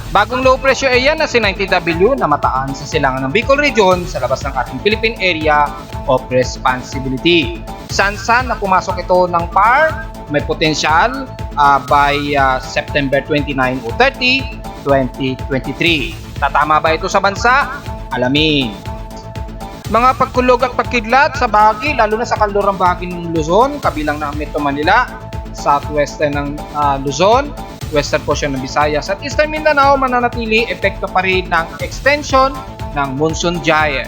Bagong low pressure area na si 90W na mataan sa silangan ng Bicol Region sa labas ng ating Philippine Area of Responsibility. Saan na pumasok ito ng PAR, may potensyal by September 29 o 30, 2023. Tatama ba ito sa bansa? Alamin. Mga pagkulog at pagkidlat sa bahagi, lalo na sa kaldurang bahagi ng Luzon, kabilang na ang Metro Manila, southwestern ng Luzon, western portion ng Visayas at Eastern Mindanao, mananatili epekto pa rin ng extension ng monsoon gyre.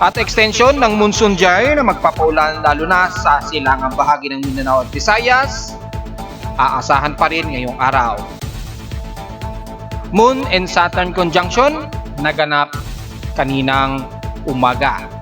At extension ng monsoon gyre na magpapaulan lalo na sa silangang bahagi ng Mindanao at Visayas, aasahan pa rin ngayong araw. Moon and Saturn conjunction naganap kaninang umaga.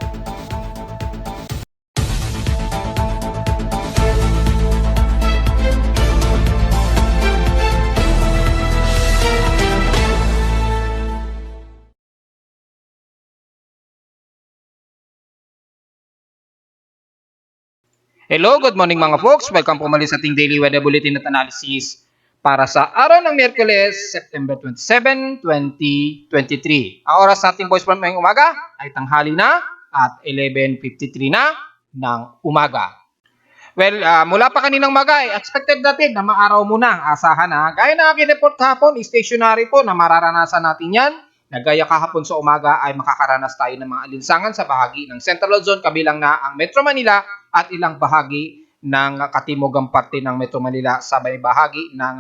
Hello, good morning mga folks. Welcome po muli sa ating Daily Weather Bulletin at Analysis para sa araw ng Miyerkules, September 27, 2023. Ang oras nating voice from ngayong umaga ay tanghali na at 11:53 na ng umaga. Well, mula pa kaninang umaga ay expected natin na maaraw muna. Asahan na. Gaya na aking report kahapon, stationary po na mararanasan natin yan. Nagaya kahapon sa umaga ay makakaranas tayo ng mga alinsangan sa bahagi ng Central Luzon, kabilang na ang Metro Manila at ilang bahagi ng katimugang parte ng Metro Manila sa may bahagi ng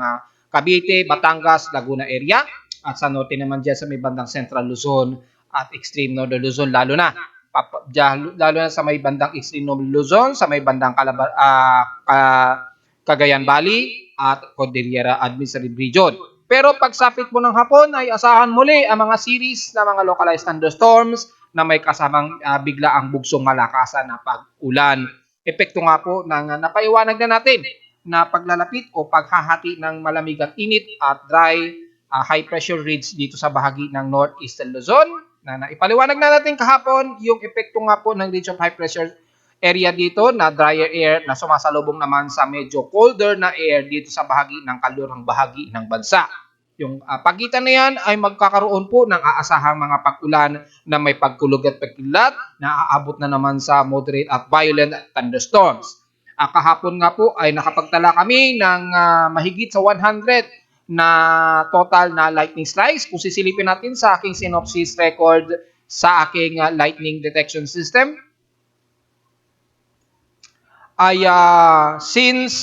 Cavite, Batangas, Laguna area at sa norte naman dyan sa may bandang Central Luzon at extreme Northern Luzon, lalo na sa may bandang extreme Northern Luzon, sa may bandang Cagayan Valley at Cordillera Administrative Region. Pero pagsapit mo ng hapon ay asahan muli ang mga series na mga localized thunderstorms na may kasamang bigla ang bugsong malakasan na pag-ulan. Epekto nga po ng napaiwanag na natin na paglalapit o paghahati ng malamig at init at dry high pressure ridge dito sa bahagi ng northeastern Luzon. Na naipaliwanag na natin kahapon yung epekto nga po ng ridge of high pressure area dito na drier air na sumasalubong naman sa medyo colder na air dito sa bahagi ng kaldurang bahagi ng bansa. Yung pagitan na yan ay magkakaroon po ng aasahang mga pag-ulan na may pagkulog at pagkilat na aabot na naman sa moderate at violent thunderstorms. Kahapon nga po ay nakapagtala kami ng mahigit sa 100 na total na lightning strikes. Kung sisilipin natin sa aking synopsis record sa aking lightning detection system, ay since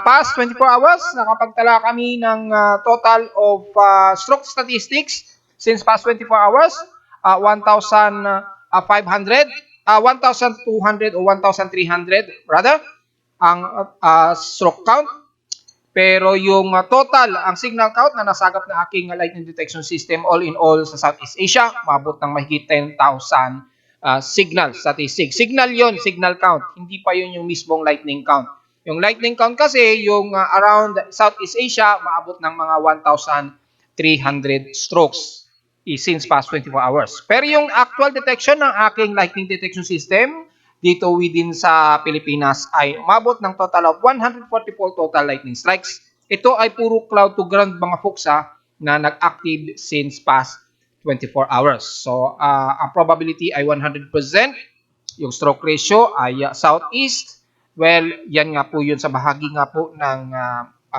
past 24 hours, nakapagtala kami ng total of stroke statistics. Since past 24 hours, 1,200 o 1,300 rather, ang stroke count. Pero yung total, ang signal count na nasagap na aking lightning detection system all in all sa Southeast Asia, maabot ng mahigit 10,000 signal statistics. Signal yon, signal count. Hindi pa yun yung mismong lightning count. Yung lightning count kasi, yung around Southeast Asia, maabot ng mga 1,300 strokes since past 24 hours. Pero yung actual detection ng aking lightning detection system dito within sa Pilipinas ay umabot ng total of 144 total lightning strikes. Ito ay puro cloud to ground mga folks na nag-active since past 24 hours. So, ang probability ay 100%. Yung stroke ratio ay southeast. Well, yan nga po yun sa bahagi nga po ng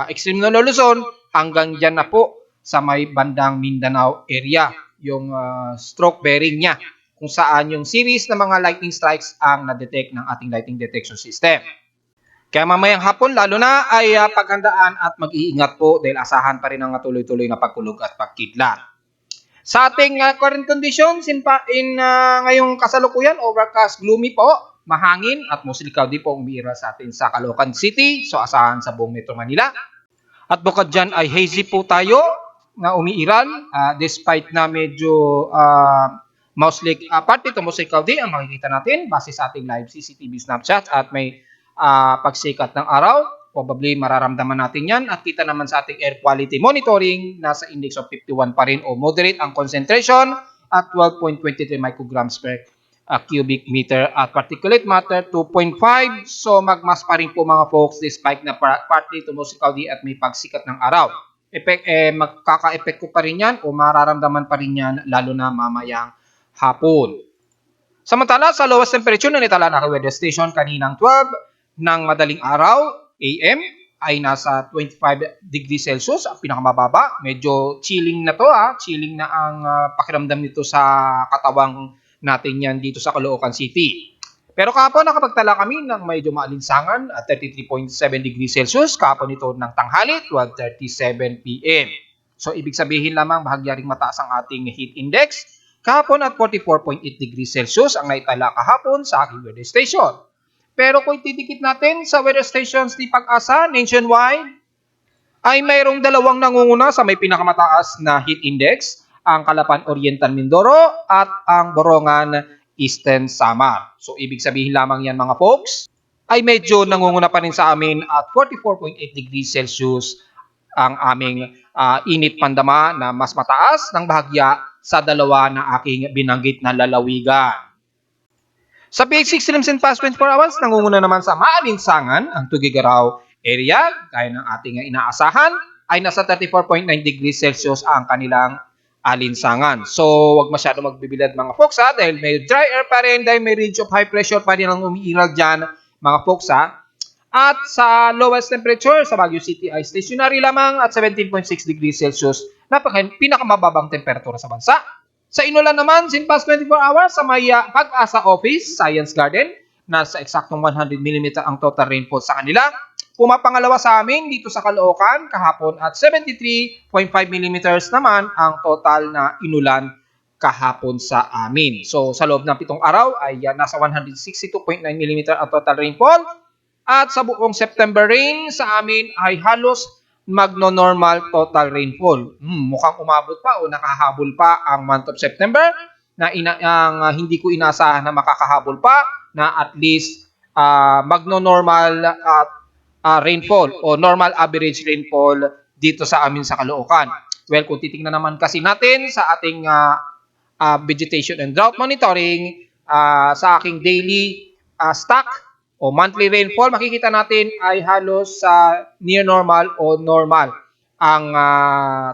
extreme Northern Luzon hanggang dyan na po sa may bandang Mindanao area. Yung stroke bearing niya kung saan yung series ng mga lightning strikes ang na-detect ng ating lightning detection system. Kaya mamayang hapon lalo na ay paghandaan at mag-iingat po dahil asahan pa rin ang tuloy-tuloy na pagkulog at pagkidlat. Sa ating current conditions ngayong kasalukuyan, overcast, gloomy po, mahangin at mostly cloudy po umiira sa atin sa Caloocan City, so asahan sa buong Metro Manila. At bukod dyan ay hazy po tayo na umiiral despite na medyo mostly partly to mostly cloudy ang makikita natin base sa ating live CCTV snapshot at may pagsikat ng araw. Probably mararamdaman natin yan at kita naman sa ating air quality monitoring, nasa index of 51 pa rin o moderate ang concentration at 12.23 micrograms per cubic meter at particulate matter 2.5. So magmas pa rin po mga folks despite na partly to mostly cloudy at may pagsikat ng araw. magkaka-epekto pa rin yan o mararamdaman pa rin yan lalo na mamayang hapon. Samantala, sa lowest temperature na nitala na weather station kaninang 12 ng madaling araw, AM, ay nasa 25 degrees Celsius, ang pinakamababa. Medyo chilling na to chilling na ang pakiramdam nito sa katawang natin yan dito sa Caloocan City. Pero kahapon nakapagtala kami ng medyo maalinsangan at 33.7 degrees Celsius, kahapon ito ng tanghali, 12:37 PM. So ibig sabihin lamang bahagyaring mataas ang ating heat index. Kahapon at 44.8 degrees Celsius ang naitala kahapon sa aking weather station. Pero kung titikit natin sa weather stations ni Pag-asa nationwide, ay mayroong dalawang nangunguna sa may pinakamataas na heat index, ang Calapan Oriental Mindoro at ang Borongan Eastern Samar. So ibig sabihin lamang yan mga folks, ay medyo nangunguna pa rin sa amin at 44.8 degrees Celsius ang aming init pandama na mas mataas ng bahagya sa dalawa na aking binanggit na lalawigan. Sa PH6 Streams and past 24 hours, nangunguna naman sa maalinsangan ang Tugigaraw area, gaya ng ating inaasahan, ay nasa 34.9 degrees Celsius ang kanilang alinsangan. So, wag masyado magbibilad mga folks dahil may dry air pa rin, dahil may ridge of high pressure pa rin ang umiiral dyan mga folks At sa lowest temperature sa Baguio City ay stationary lamang at 17.6 degrees Celsius na pinakamababang temperatura sa bansa. Sa inulan naman, in past 24 hours sa may Pag-asa Office, Science Garden, nasa eksaktong 100 mm ang total rainfall sa kanila. Pumapangalawa sa amin dito sa Caloocan kahapon at 73.5 mm naman ang total na inulan kahapon sa amin. So sa loob ng 7 araw ay nasa 162.9 mm ang total rainfall. At sa buong September rain sa amin ay halos magno-normal total rainfall. Mukhang umabot pa o nakahabol pa ang month of September na hindi ko inaasahan na makakahabol pa na at least magno-normal rainfall o normal average rainfall dito sa amin sa Caloocan. Well, kung titingnan naman kasi natin sa ating vegetation and drought monitoring, sa aking daily stock o monthly rainfall, makikita natin ay halos near normal o normal ang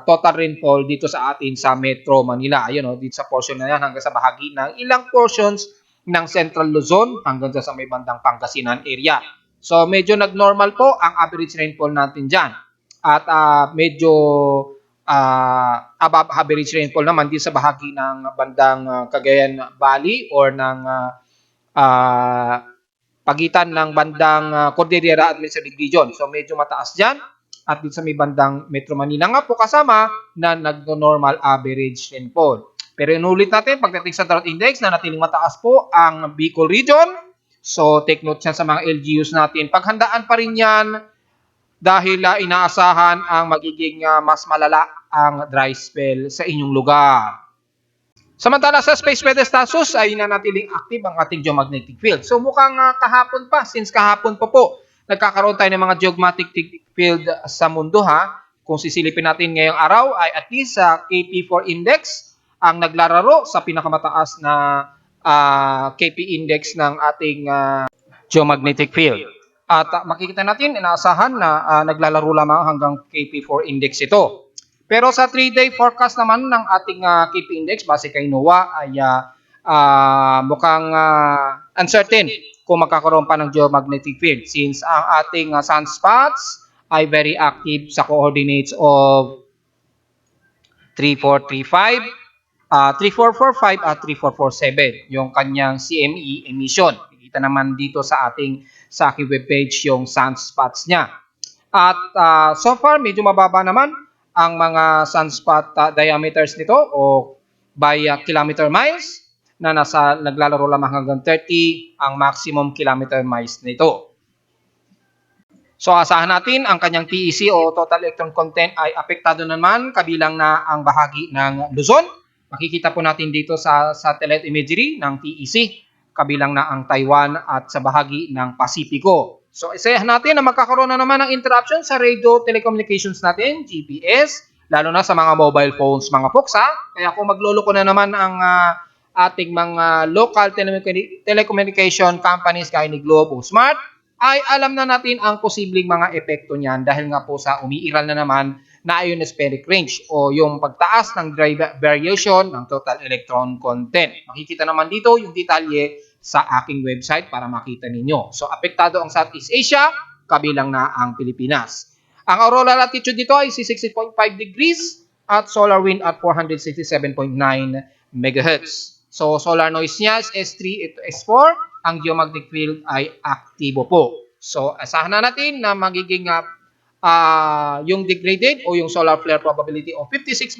total rainfall dito sa atin sa Metro Manila. Ayun, dito sa portion na yan hanggang sa bahagi ng ilang portions ng Central Luzon hanggang sa may bandang Pangasinan area. So medyo nag-normal po ang average rainfall natin dyan. At medyo above average rainfall naman din sa bahagi ng bandang Cagayan Valley or ng pagitan ng bandang Cordillera Administrative Region. So medyo mataas dyan. At dito sa may bandang Metro Manila nga po kasama na nag-normal average rainfall. Pero inulit natin, pagdating sa drought index na natiling mataas po ang Bicol Region. So take note yan sa mga LGUs natin. Paghandaan pa rin yan dahil inaasahan ang magiging mas malala ang dry spell sa inyong lugar. Samantala sa space weather status ay nanatiling active ang ating geomagnetic field. So mukhang kahapon pa, since kahapon po, nagkakaroon tayo ng mga geomagnetic field sa mundo Kung sisilipin natin ngayong araw ay at least sa KP4 index ang naglararo sa pinakamataas na KP index ng ating geomagnetic field. At makikita natin, inaasahan na naglalaro lamang hanggang KP4 index ito. Pero sa 3-day forecast naman ng ating KP index base kay NOAA ay mukhang uncertain kung magkakaroon pa ng geomagnetic field since ang ating sunspots ay very active sa coordinates of 3435, 3445 at 3447 yung kanyang CME emission. Kita naman dito sa aking webpage yung sunspots niya. At so far medyo mababa naman ang mga sunspot diameters nito o by kilometer miles na naglalaro lamang hanggang 30 ang maximum kilometer miles nito. So asahan natin ang kanyang TEC o total electron content ay apektado naman kabilang na ang bahagi ng Luzon. Makikita po natin dito sa satellite imagery ng TEC kabilang na ang Taiwan at sa bahagi ng Pasipiko. So, isayahan natin na magkakaroon na naman ng interruption sa radio telecommunications natin, GPS, lalo na sa mga mobile phones, mga folks Kaya kung magloloko na naman ang ating mga local telecommunication companies kaya ni Globe o Smart, ay alam na natin ang posibleng mga epekto niyan dahil nga po sa umiiral na naman na ionospheric range o yung pagtaas ng dry variation ng total electron content. Makikita naman dito yung detalye sa aking website para makita ninyo. So, apektado ang Southeast Asia, kabilang na ang Pilipinas. Ang auroral latitude dito ay 60.5 degrees at solar wind at 467.9 MHz. So, solar noise niya is S3 to S4. Ang geomagnetic field ay aktibo po. So, asahan na natin na magiging yung degraded o yung solar flare probability of 56%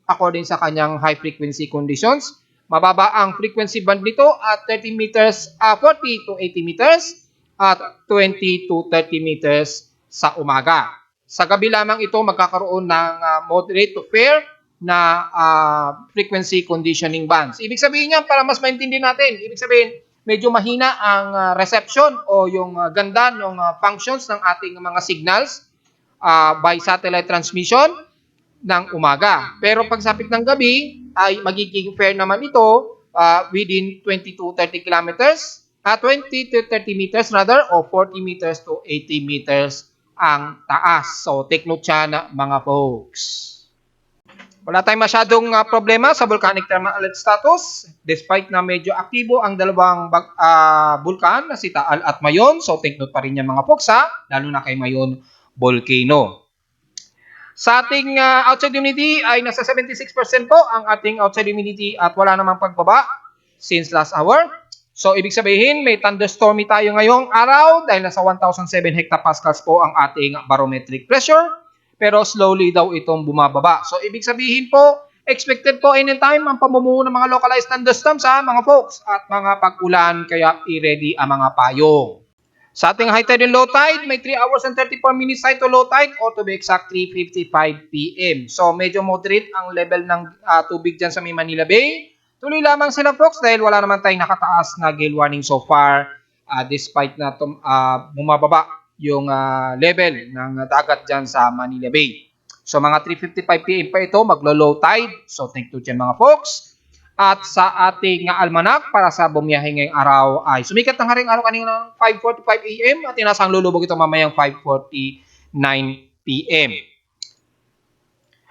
according sa kanyang high frequency conditions. Mababa ang frequency band nito at 30 meters, 40 to 80 meters at 20 to 30 meters sa umaga. Sa gabi lamang ito magkakaroon ng moderate to fair na frequency conditioning bands. Ibig sabihin niya, para mas maintindihan natin, ibig sabihin medyo mahina ang reception o yung ganda ng functions ng ating mga signals by satellite transmission ng umaga. Pero pagsapit ng gabi ay magiging fair naman ito within 20 to 30 kilometers, 20 to 30 meters rather, o 40 meters to 80 meters ang taas. So take note yan mga folks. Wala tayong masyadong problema sa volcanic thermal alert status despite na medyo aktibo ang dalawang vulkan na si Taal at Mayon. So take note pa rin yan mga folks lalo na kay Mayon volcano. Sa ating outside humidity ay nasa 76% po ang ating outside humidity at wala namang pagbaba since last hour. So ibig sabihin may thunderstormy tayo ngayong araw dahil nasa 1,007 hectopascals po ang ating barometric pressure. Pero slowly daw itong bumababa. So, ibig sabihin po, expected po anytime ang pamumuo ng mga localized thunderstorms mga folks at mga pag-ulan, kaya i-ready ang mga payong. Sa ating high tide and low tide, may 3 hours and 34 minutes high to low tide or to be exact 3:55 p.m. So, medyo moderate ang level ng tubig dyan sa may Manila Bay. Tuloy lamang sila folks dahil wala naman tayong nakataas na gale warning so far despite na bumababa yung level ng dagat dyan sa Manila Bay. So mga 3:55 p.m. pa ito, maglo-low tide. So thank you dyan mga folks. At sa ating almanac para sa bumiyahe ngayong araw ay sumikat ng haring araw kanina ng 5:45 a.m. at inasang lulubog ito mamayang 5:49 p.m.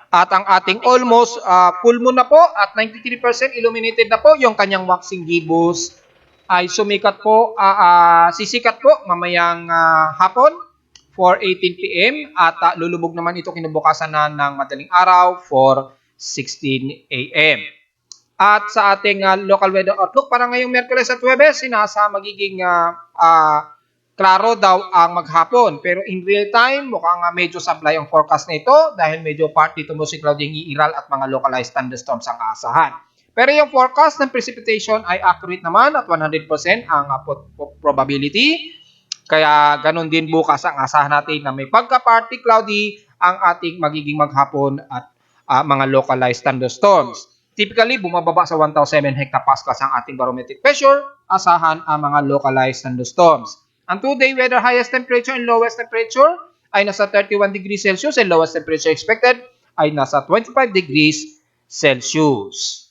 At ang ating almost full moon na po at 93% illuminated na po yung kanyang waxing gibbous ay sumikat po, sisikat po mamayang hapon for 18 p.m. at lulubog naman ito kinabukasan na ng madaling araw for 16 a.m. At sa ating local weather outlook para ngayong Miyerkules at Huwebes, sinasa magiging klaro daw ang maghapon. Pero in real time, mukhang medyo sablay ang forecast na ito dahil medyo partly to mostly cloudy ang iiral at mga localized thunderstorms ang aasahan. Pero yung forecast ng precipitation ay accurate naman at 100% ang probability. Kaya ganun din bukas ang asahan natin na may pagka-partly cloudy ang ating magiging maghapon at mga localized thunderstorms. Typically, bumababa sa 1,007 hectopascals ang ating barometric pressure, asahan ang mga localized thunderstorms. Ang 2-day weather highest temperature and lowest temperature ay nasa 31 degrees Celsius and lowest temperature expected ay nasa 25 degrees Celsius.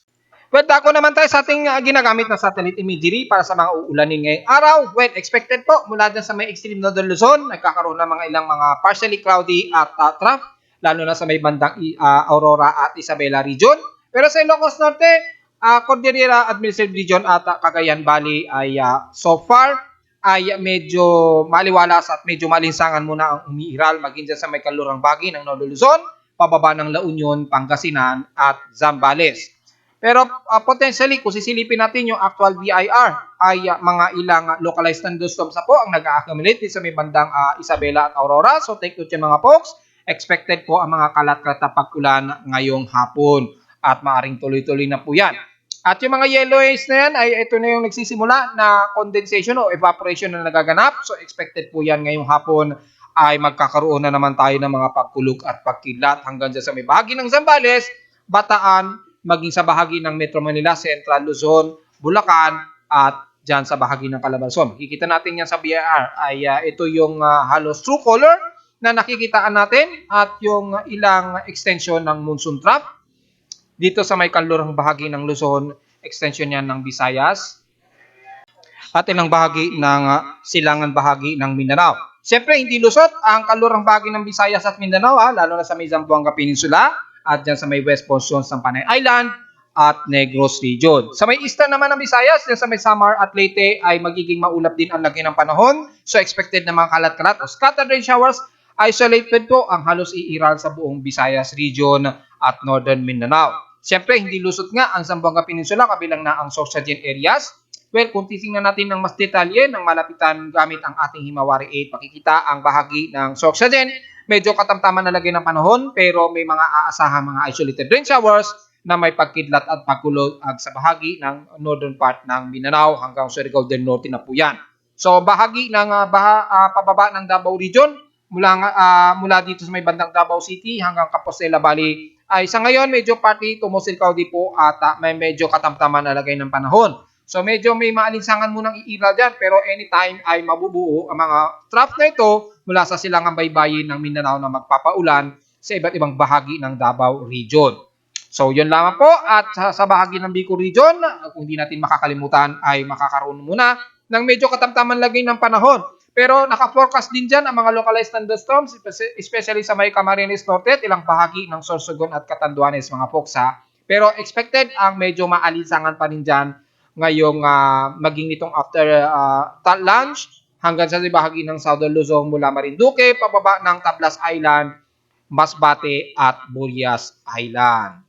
Well, dako naman tayo sa ating ginagamit na satellite imagery para sa mga uulanin ngayong araw. Well, expected po mula dyan sa may extreme northern Luzon, nagkakaroon ng mga ilang mga partially cloudy at trough, lalo na sa may bandang Aurora at Isabela region. Pero sa Ilocos Norte, Cordillera Administrative Region at Cagayan Valley ay so far ay medyo maliwalas at medyo malinsangan muna ang umiiral maging dyan sa may kalurang bahagi ng Northern Luzon, pababa ng La Union, Pangasinan at Zambales. Pero potentially, kung sisilipin natin yung actual VIR, ay mga ilang localized thunderstorms na po ang nag-accumulate sa may bandang Isabela at Aurora. So take note yan mga folks. Expected po ang mga kalat-kalat na pag-ulan ngayong hapon. At maaring tuloy-tuloy na po yan. At yung mga yellow haze na yan, ay ito na yung nagsisimula na condensation o evaporation na nagaganap. So expected po yan ngayong hapon ay magkakaroon na naman tayo ng mga pagkulog at pagkilat hanggang dyan sa may bahagi ng Zambales, Bataan, maging sa bahagi ng Metro Manila, Central Luzon, Bulacan, at dyan sa bahagi ng Calabarzon. Makikita natin yan sa BIR ay ito yung halos true color na nakikitaan natin at yung ilang extension ng monsoon trough. Dito sa may kalurang bahagi ng Luzon, extension yan ng Visayas at ilang bahagi ng silangan bahagi ng Mindanao. Siyempre, hindi lusot ang kalurang bahagi ng Visayas at Mindanao, lalo na sa may Zamboanga Peninsula at dyan sa may west portions ng Panay Island at Negros Region. Sa may eastern naman ng Visayas, dyan sa may Samar at Leyte ay magiging maulap din ang laki ng panahon. So expected na mga kalat-kalat o scattered rain showers. Isolated po ang halos iiral sa buong Visayas Region at Northern Mindanao. Siyempre, hindi lusot nga ang Zamboanga Peninsula kabilang na ang Sorsogon areas. Well, kung titingnan natin ng mas detalye ng malapitan gamit ang ating Himawari 8, makikita ang bahagi ng Sorsogon. Medyo katamtaman na lagay ng panahon pero may mga aasahang mga isolated rain showers na may pagkidlat at pagkulog sa bahagi ng northern part ng Mindanao hanggang Surigao del Norte na po yan. So bahagi ng pababa ng Davao Region mula dito sa may bandang Davao City hanggang Compostela Valley ay sa ngayon medyo partly tumusilkaw din po at may medyo katamtaman na lagay ng panahon. So medyo may maalinsangan munang iiral dyan pero anytime ay mabubuo ang mga trough na ito mula sa silangang baybayin ng Mindanao na magpapaulan sa iba't ibang bahagi ng Davao Region. So yun lamang po at sa bahagi ng Bicol Region, kung di natin makakalimutan ay makakaroon muna ng medyo katamtaman lagay ng panahon. Pero naka-forecast din dyan ang mga localized thunderstorms, especially sa may Camarines Norte at ilang bahagi ng Sorsogon at Catanduanes mga folks Pero expected ang medyo maalinsangan pa rin dyan ngayong maging nitong after lunch hanggang sa bahagi ng Southern Luzon mula Marinduque, pababa ng Tablas Island, Masbate at Burias Island.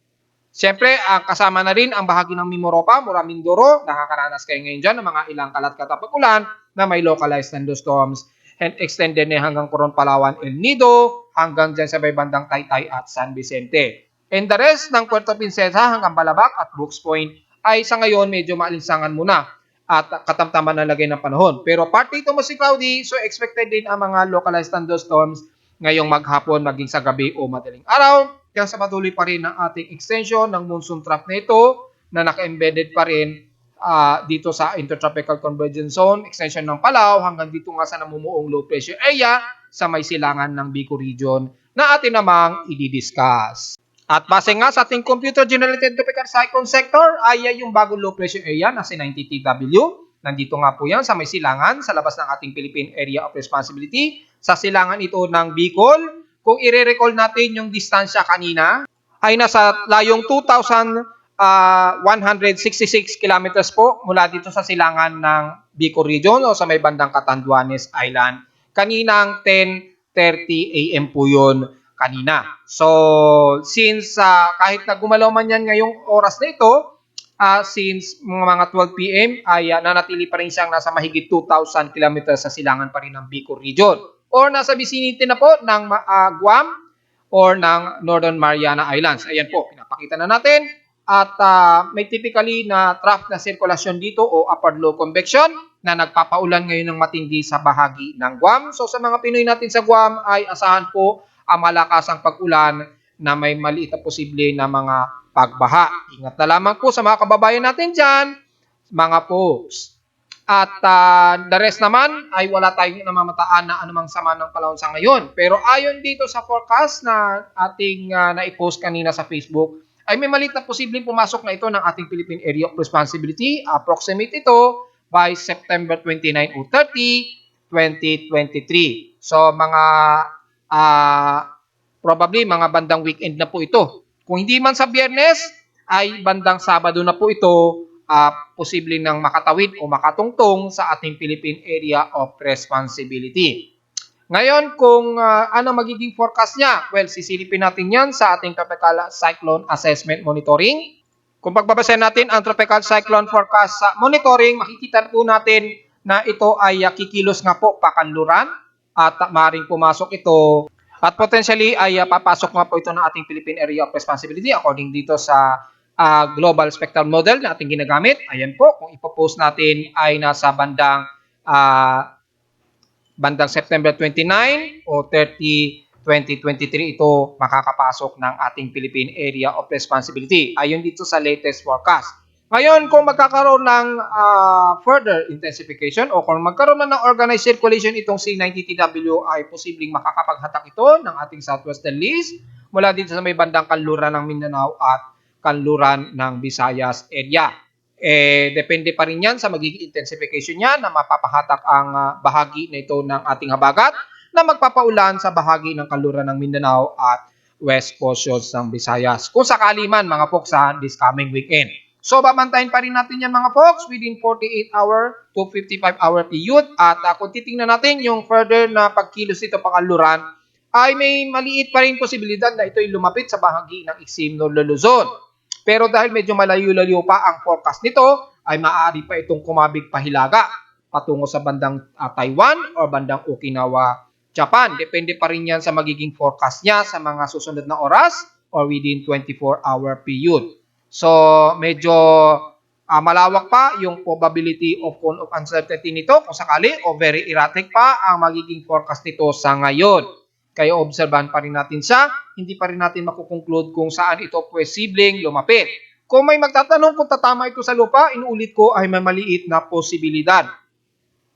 Siyempre, kasama na rin ang bahagi ng Mimaropa mula Mindoro. Nakakaranas kayo ngayon dyan ng mga ilang kalat-kalat pag-ulan na may localized thunderstorms and extended na hanggang Coron, Palawan, El Nido, hanggang dyan sa may bandang Taytay at San Vicente. And the rest ng Puerto Princesa hanggang Balabac at Brooks Point ay sa ngayon medyo maalinsangan muna at katamtaman na lagay ng panahon. Pero partly ito mostly cloudy, so expected din ang mga localized thunderstorms ngayong maghapon, maging sa gabi o madaling araw. Kaya sa patuloy pa rin ang ating extension ng monsoon trough na ito na naka-embedded pa rin dito sa Intertropical Convergence Zone, extension ng Palau hanggang dito nga sa namumuong low pressure area sa may silangan ng Bicol Region na atin namang i-discuss. At base nga sa ating computer-generated tropical cyclone sector ay yung bagong low pressure area na si 90 TW. Nandito nga po yan sa may silangan sa labas ng ating Philippine Area of Responsibility. Sa silangan ito ng Bicol, kung i-recall natin yung distansya kanina, ay nasa layong 2,166 kilometers po mula dito sa silangan ng Bicol Region o sa may bandang Catanduanes Island. Kaninang 10:30 AM po yun kanina. So, since kahit na gumalaw man yan ngayong oras na ito, since mga 12 PM ay nanatili pa rin siyang nasa mahigit 2,000 kilometers sa silangan pa rin ng Bicol Region or nasa vicinity na po ng Guam or ng Northern Mariana Islands. Ayan po, pinapakita na natin. At may typically na trough na sirkulasyon dito o upward low convection na nagpapaulan ngayon ng matindi sa bahagi ng Guam. So sa mga Pinoy natin sa Guam ay asahan po ang malakasang pag-ulan na may maliit na posible na mga pagbaha. Ingat na lamang po sa mga kababayan natin dyan, mga folks. At the rest naman ay wala tayong namamataan na anumang sama ng panahon sa ngayon. Pero ayon dito sa forecast na ating na-post kanina sa Facebook, ay may maliit na posibleng pumasok na ito ng ating Philippine Area of Responsibility. Approximate ito by September 29 o 30, 2023. So mga probably mga bandang weekend na po ito. Kung hindi man sa Biyernes, ay bandang Sabado na po ito posibleng nang makatawid o makatungtong sa ating Philippine Area of Responsibility. Ngayon, kung ano magiging forecast niya, well, sisilipin natin yan sa ating Tropical Cyclone Assessment Monitoring. Kung pagbabasahin natin ang Tropical Cyclone Forecast Monitoring, makikita po natin na ito ay kikilos nga po pakanluran at maaaring pumasok ito at potentially ay papasok nga po ito ng ating Philippine Area of Responsibility according dito sa Global Spectral Model na ating ginagamit. Ayan po, kung ipopost natin ay nasa bandang September 29 o 30, 2023 ito makakapasok ng ating Philippine Area of Responsibility ayon dito sa latest forecast. Ngayon, kung magkakaroon ng further intensification o kung magkaroon na ng organized circulation itong C90TW ay posibleng makakapaghatak ito ng ating southwesterlies mula dito sa may bandang kanluran ng Mindanao at kanluran ng Visayas area. Depende pa rin yan sa magiging intensification niya na mapapahatak ang bahagi na ito ng ating habagat na magpapaulan sa bahagi ng kanluran ng Mindanao at west portions ng Visayas. Kung sakali man mga folks this coming weekend. So babantayin pa rin natin yan mga folks within 48 hour to 55 hour period. At kung titingnan natin yung further na pagkilos nito pangaluran, ay may maliit pa rin posibilidad na ito'y lumapit sa bahagi ng Extreme Northern Luzon. Pero dahil medyo malayo-layo pa ang forecast nito, ay maaari pa itong kumabig pahilaga patungo sa bandang Taiwan o bandang Okinawa, Japan. Depende pa rin yan sa magiging forecast niya sa mga susunod na oras or within 24-hour period. So, medyo malawak pa yung probability of cone of uncertainty nito kung sakali o very erratic pa ang magiging forecast nito sa ngayon. Kaya obserbahan pa rin natin siya, hindi pa rin natin makukonclude kung saan ito posibleng lumapit. Kung may magtatanong kung tatama ito sa lupa, inuulit ko ay may maliit na posibilidad.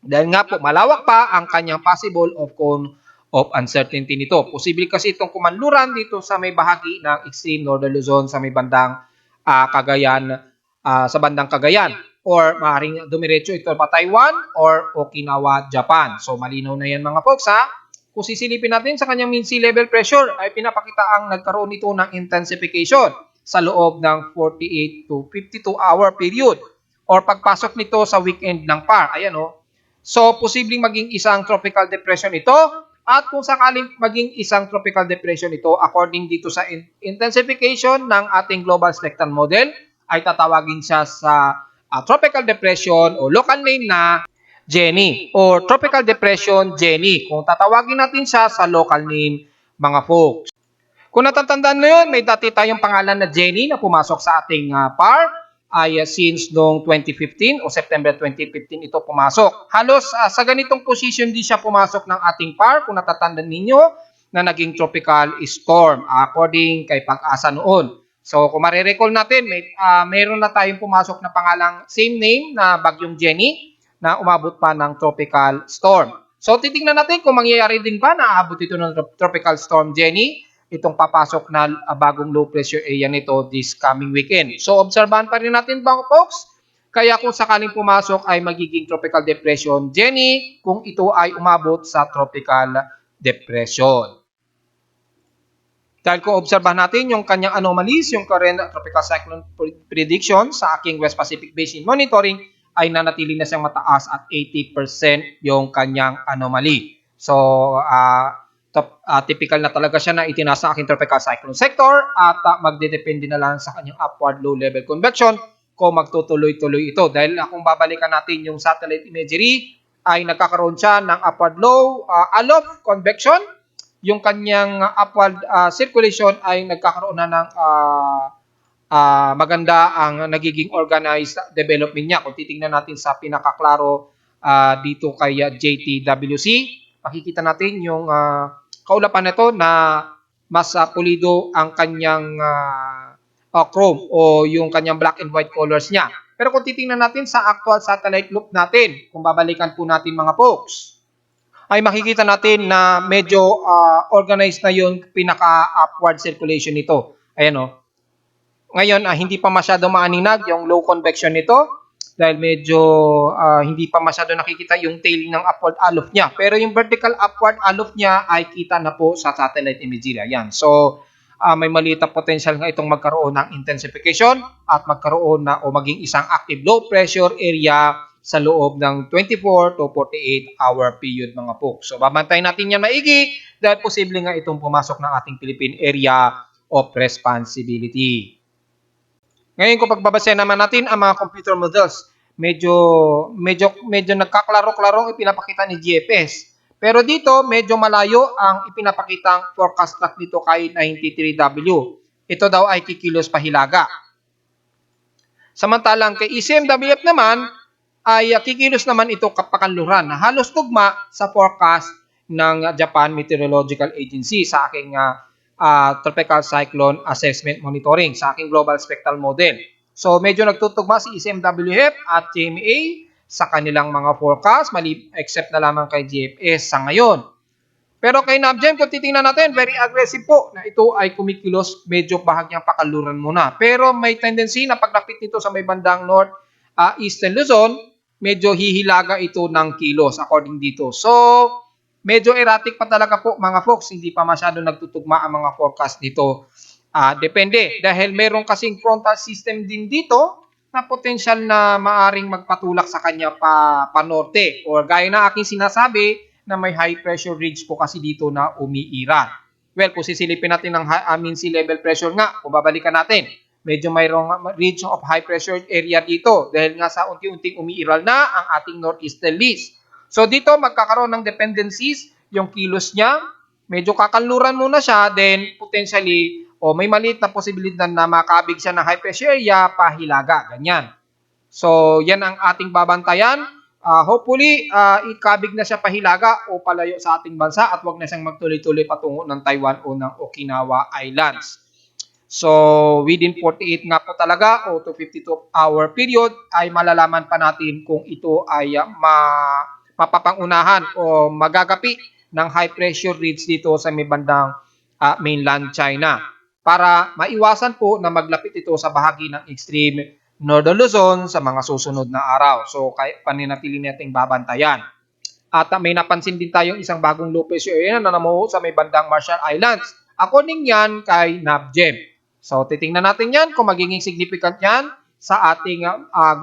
Dahil nga po, malawak pa ang kanyang possible of cone of uncertainty nito. Posible kasi itong kumanluran dito sa may bahagi ng Extreme Northern Luzon sa may bandang Cagayan, sa bandang Cagayan. Or maaaring dumiretso ito pa Taiwan or Okinawa, Japan. So malinaw na yan mga folks ha. Kung sisilipin natin sa kanyang mean sea level pressure ay pinapakita ang nagkaroon nito ng intensification sa loob ng 48 to 52 hour period or pagpasok nito sa weekend ng PAR. Ayan o. So, posibleng maging isang tropical depression ito at kung sakaling maging isang tropical depression ito according dito sa intensification ng ating global spectral model ay tatawagin siya sa tropical depression o local name na Jenny or Tropical Depression Jenny. Kung tatawagin natin siya sa local name mga folks. Kung natatandaan nyo yun, may dati tayong pangalan na Jenny na pumasok sa ating PAR ay since noong 2015 o September 2015 ito pumasok. Halos sa ganitong position din siya pumasok ng ating PAR kung natatandaan ninyo na naging tropical storm according kay Pag-asa noon. So kung marirecall natin, mayroon na tayong pumasok na pangalang same name na Bagyong Jenny na umabot pa ng tropical storm. So, titingnan natin kung mangyayari din ba na aabot ito ng tropical storm Jenny, itong papasok na bagong low pressure area nito this coming weekend. So, obserbahan pa rin natin mga folks. Kaya kung sakaling pumasok ay magiging tropical depression Jenny kung ito ay umabot sa tropical depression. Dahil kung obserbahan natin yung kanyang anomalies, yung current tropical cyclone prediction sa aking West Pacific Basin Monitoring, ay nanatili na siyang mataas at 80% yung kanyang anomaly. So, typical na talaga siya na itinasa sa aking tropical cyclone sector at magdedepende na lang sa kanyang upward low-level convection kung magtutuloy-tuloy ito. Dahil kung babalikan natin yung satellite imagery, ay nagkakaroon siya ng upward low aloft convection. Yung kanyang upward circulation ay nagkakaroon na ng maganda ang nagiging organized development niya. Kung titingnan natin sa pinakaklaro dito kay JTWC, makikita natin yung kaulapan nito na mas pulido ang kanyang chrome o yung kanyang black and white colors niya. Pero kung titingnan natin sa actual satellite loop natin, kung babalikan po natin mga folks, ay makikita natin na medyo organized na yung pinaka-upward circulation nito. Ayan o. Ngayon, hindi pa masyado maaninag yung low convection nito dahil medyo hindi pa masyado nakikita yung tail ng upward aloft niya. Pero yung vertical upward aloft niya ay kita na po sa satellite imagery. Ayan. So, may maliit na potential nga itong magkaroon ng intensification at magkaroon na o maging isang active low pressure area sa loob ng 24 to 48 hour period mga po. So, babantayin natin yan maigi dahil posible nga itong pumasok ng ating Philippine Area of Responsibility. Ngayon kung pagbabasa naman natin ang mga computer models, medyo nagkaklaro-klarong ipinapakita ni GFS. Pero dito medyo malayo ang ipinapakitang forecast track dito kay 93W. Ito daw ay kikilos pahilaga. Samantalang kay ECMWF naman ay kikilos naman ito kapakanluran na halos tugma sa forecast ng Japan Meteorological Agency sa aking Tropical Cyclone Assessment Monitoring sa aking Global Spectral Model. So medyo nagtutugma si ECMWF at GMA sa kanilang mga forecast, except na lamang kay GFS sa ngayon. Pero kay NAVGEM, kung titingnan natin, very aggressive po na ito ay kumikilos medyo bahagyang pakaluran muna. Pero may tendency na paglapit nito sa may bandang north Eastern Luzon, medyo hihilaga ito ng kilos according dito. So, medyo erratic pa talaga po mga folks, hindi pa masyado nagtutugma ang mga forecast dito. Depende dahil meron kasing frontal system din dito na potential na maaring magpatulak sa kanya pa norte or gaya na aking sinasabi na may high pressure ridge po kasi dito na umiiral. Well, kung sisilipin natin ng sea level pressure nga, kung babalikan natin, medyo mayroong ridge of high pressure area dito dahil nga sa unti-unting umiiral na ang ating northeasterlies. So dito magkakaroon ng dependencies, yung kilos niya, medyo kakanluran muna siya, then potentially may maliit na posibilidad na makabig siya ng high pressure area, pahilaga, ganyan. So yan ang ating babantayan. Hopefully, ikabig na siya pahilaga o palayo sa ating bansa at wag na siyang magtuloy-tuloy patungo ng Taiwan o ng Okinawa Islands. So, within 48 nga po talaga o to 52-hour period ay malalaman pa natin kung ito ay mapapangunahan o magagapi ng high pressure ridge dito sa may bandang mainland China para maiwasan po na maglapit ito sa bahagi ng extreme Northern Luzon sa mga susunod na araw. So, paninatili nating babantayan. At may napansin din tayong isang bagong low pressure area na namuho sa may bandang Marshall Islands. According yan kay NAVGEM. So, titingnan natin yan kung magiging significant yan sa ating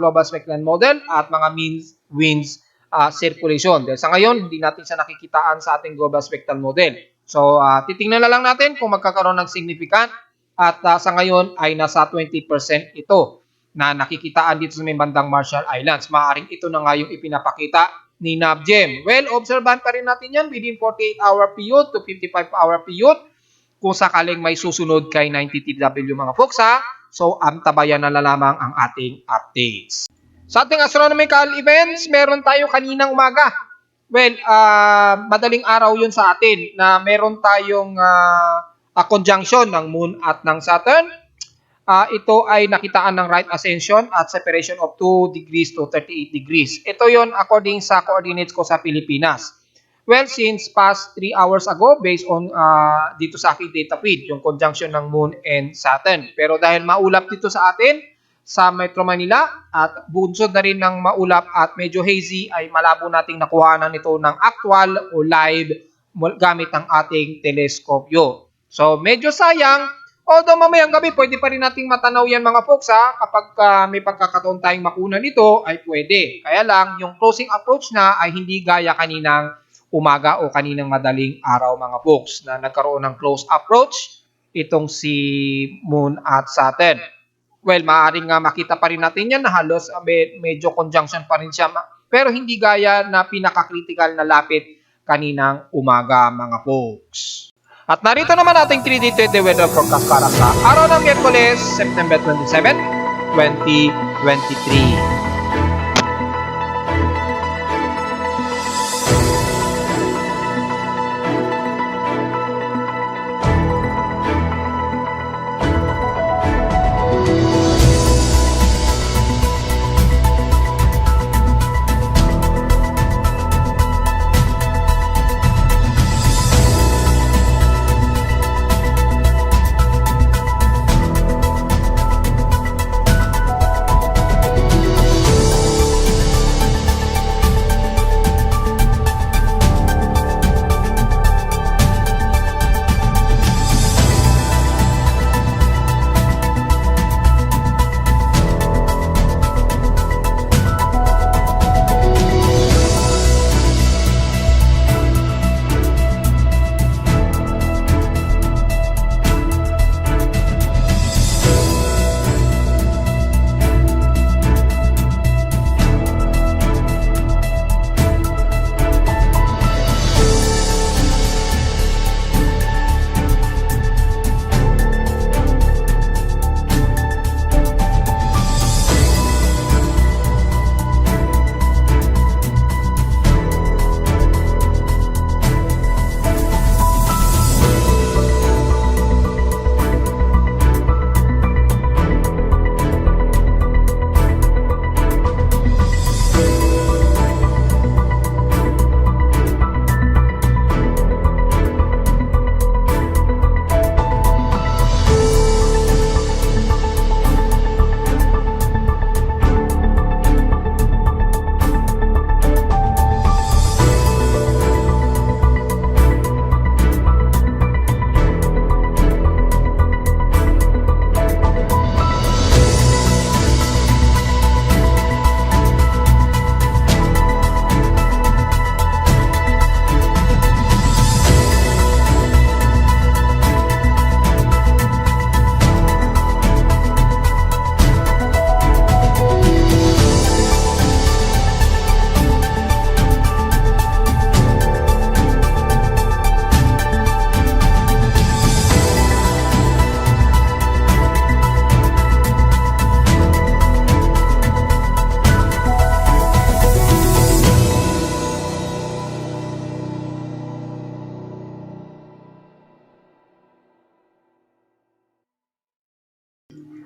global spectrum model at mga mean winds circulation. Dahil sa ngayon, hindi natin siya nakikitaan sa ating global spectral model. So, titingnan na lang natin kung magkakaroon ng significant at sa ngayon ay nasa 20% ito na nakikitaan dito sa may bandang Marshall Islands. Maaaring ito na nga yung ipinapakita ni NAVGEM. Well, obserbahan pa rin natin yan within 48-hour period to 55-hour period kung sakaling may susunod kay 90TW mga folks ha. So, antabayan na lamang ang ating updates. Sa ating astronomical events, meron tayo kaninang umaga. Well, madaling araw yun sa atin na meron tayong conjunction ng Moon at ng Saturn. Ito ay nakitaan ng right ascension at separation of 2 degrees to 38 degrees. Ito yon according sa coordinates ko sa Pilipinas. Well, since past 3 hours ago, based on dito sa aking data feed, yung conjunction ng Moon and Saturn. Pero dahil maulap dito sa atin, sa Metro Manila at bunsod na rin ng maulap at medyo hazy ay malabo nating nakuhanan ito ng actual o live gamit ang ating teleskopyo. So medyo sayang, although mamayang gabi pwede pa rin nating matanaw yan mga folks ha, kapag may pagkakataon tayong makunan nito ay pwede. Kaya lang yung closing approach na ay hindi gaya kaninang umaga o kaninang madaling araw mga folks na nagkaroon ng close approach itong si Moon at Saturn. Well, maaaring makita pa rin natin yan na halos medyo conjunction pa rin siya. Pero hindi gaya na pinaka-critical na lapit kaninang umaga mga folks. At narito naman ating 3D 20 weather forecast para sa araw ng Miyerkules, September 27, 2023.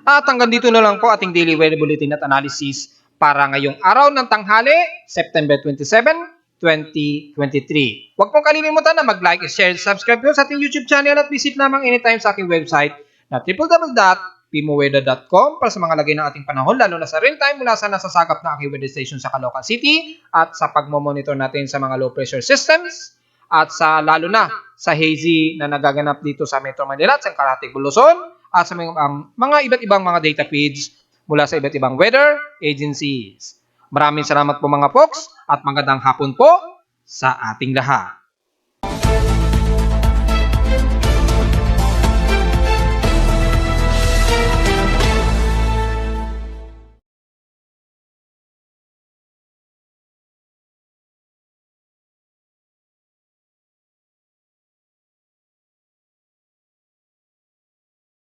At hanggang dito na lang po ating daily weather bulletin at analysis para ngayong araw ng tanghali, September 27, 2023. Huwag pong kalimutan na mag-like, share, subscribe po sa ating YouTube channel at visit lamang anytime sa aking website na www.pimoweather.com para sa mga lagay ng ating panahon, lalo na sa real time mula sa nasasagap na aking weather station sa Caloocan City at sa pagmomonitor natin sa mga low pressure systems at sa lalo na sa hazy na nagaganap dito sa Metro Manila at sa Caratig, Bulusan at sa mga iba't ibang mga data feeds mula sa iba't ibang weather agencies. Maraming salamat po mga folks at magandang hapon po sa ating lahat.